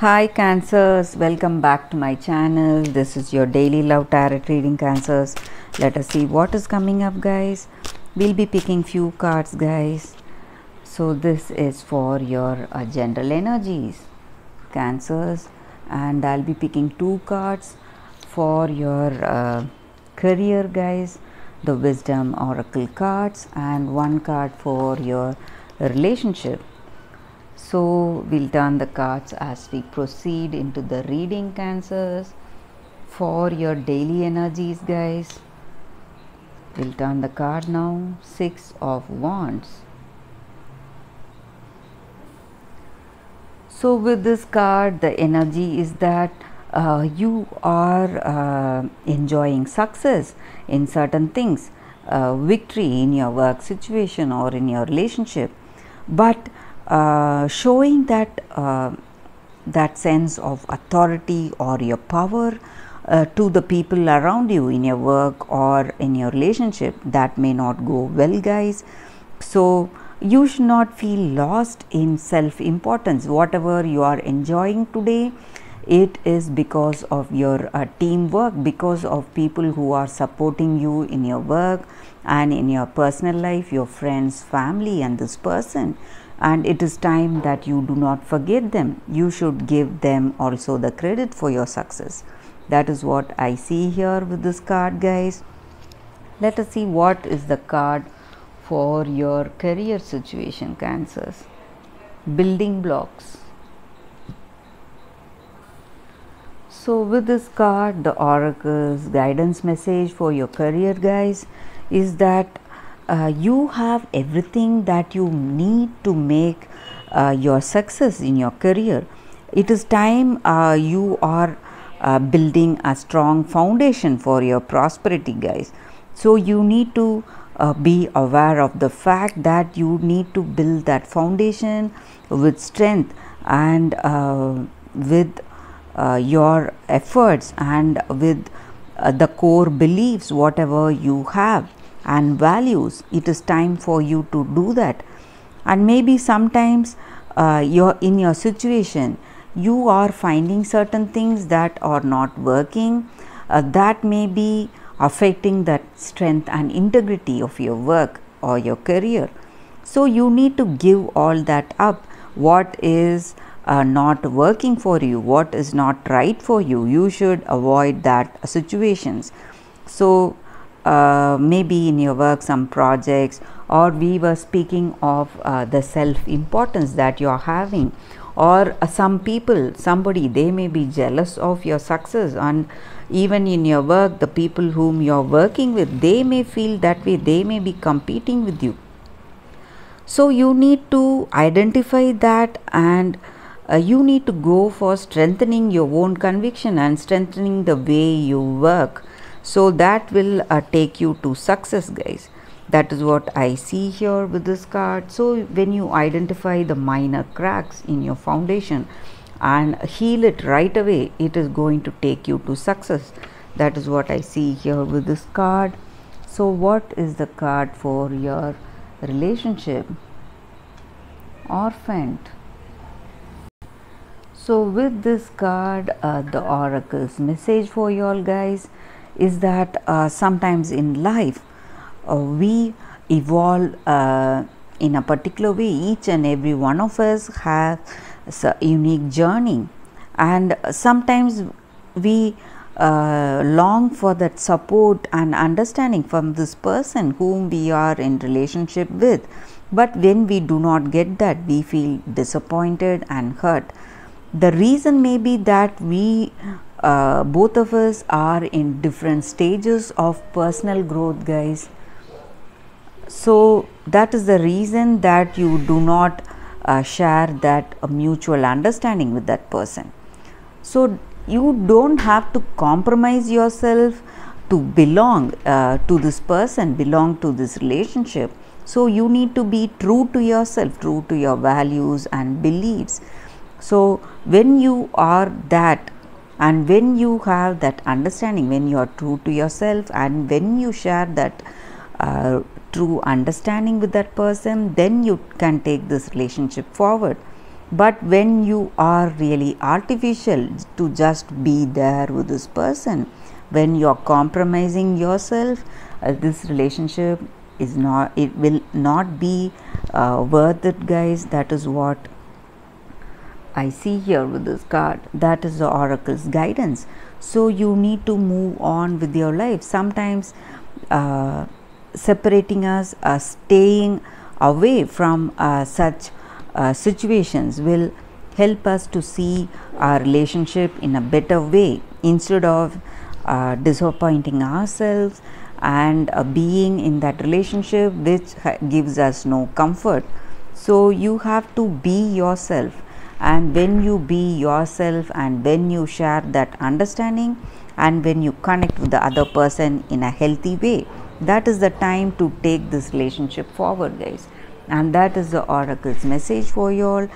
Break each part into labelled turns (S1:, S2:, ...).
S1: Hi Cancers, welcome back to my channel. This is your daily love tarot reading, Cancers. Let us see what is coming up, guys. We'll be picking few cards, guys. So this is for your general energies, Cancers, and I'll be picking two cards for your career, guys, the wisdom oracle cards, and one card for your relationship. So we'll turn the cards as we proceed into the reading, Cancers, for your daily energies, guys. We'll turn the card now. Six of Wands. So with this card, the energy is that you are enjoying success in certain things, victory in your work situation or in your relationship, but showing that that sense of authority or your power to the people around you in your work or in your relationship, that may not go well, guys. So you should not feel lost in self-importance. Whatever you are enjoying today, it is because of your teamwork, because of people who are supporting you in your work and in your personal life, your friends, family, and this person. And it is time that you do not forget them. You should give them also the credit for your success. That is what I see here with this card, guys. Let us see what is the card for your career situation, Cancers. Building blocks. So with this card, the oracle's guidance message for your career, guys, is that you have everything that you need to make your success in your career. It is time you are building a strong foundation for your prosperity, guys. So you need to be aware of the fact that you need to build that foundation with strength and with your efforts and with the core beliefs, whatever you have and values. It is time for you to do that. And maybe sometimes you're in your situation, you are finding certain things that are not working, that may be affecting that strength and integrity of your work or your career. So you need to give all that up. What is not working for you, what is not right for you, you should avoid that situations. So maybe in your work, some projects, or we were speaking of the self-importance that you are having, or some people, somebody, they may be jealous of your success, and even in your work, the people whom you are working with, they may feel that way, they may be competing with you. So you need to identify that, and you need to go for strengthening your own conviction and strengthening the way you work. So that will take you to success, guys. That is what I see here with this card. So when you identify the minor cracks in your foundation and heal it right away, it is going to take you to success. That is what I see here with this card. So what is the card for your relationship? Orphaned. So with this card, the oracle's message for you all, guys, is that sometimes in life we evolve in a particular way. Each and every one of us has a unique journey, and sometimes we long for that support and understanding from this person whom we are in relationship with. But when we do not get that, we feel disappointed and hurt. The reason may be that we both of us are in different stages of personal growth, guys. So that is the reason that you do not share that mutual understanding with that person. So you don't have to compromise yourself to belong to this person, belong to this relationship. So you need to be true to yourself, true to your values and beliefs. So when you are that, and when you have that understanding, when you are true to yourself, and when you share that true understanding with that person, then you can take this relationship forward. But when you are really artificial to just be there with this person, when you are compromising yourself, this relationship is not, it will not be worth it, guys. That is what I see here with this card. That is the oracle's guidance. So you need to move on with your life. Sometimes separating us, staying away from such situations will help us to see our relationship in a better way, instead of disappointing ourselves and being in that relationship which gives us no comfort. So you have to be yourself, and when you be yourself and when you share that understanding and when you connect with the other person in a healthy way, that is the time to take this relationship forward, guys. And that is the oracle's message for you all.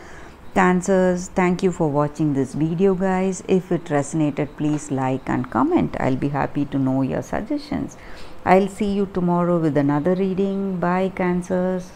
S1: Cancers, thank you for watching this video, guys. If it resonated, please like and comment. I'll be happy to know your suggestions. I'll see you tomorrow with another reading. Bye, Cancers.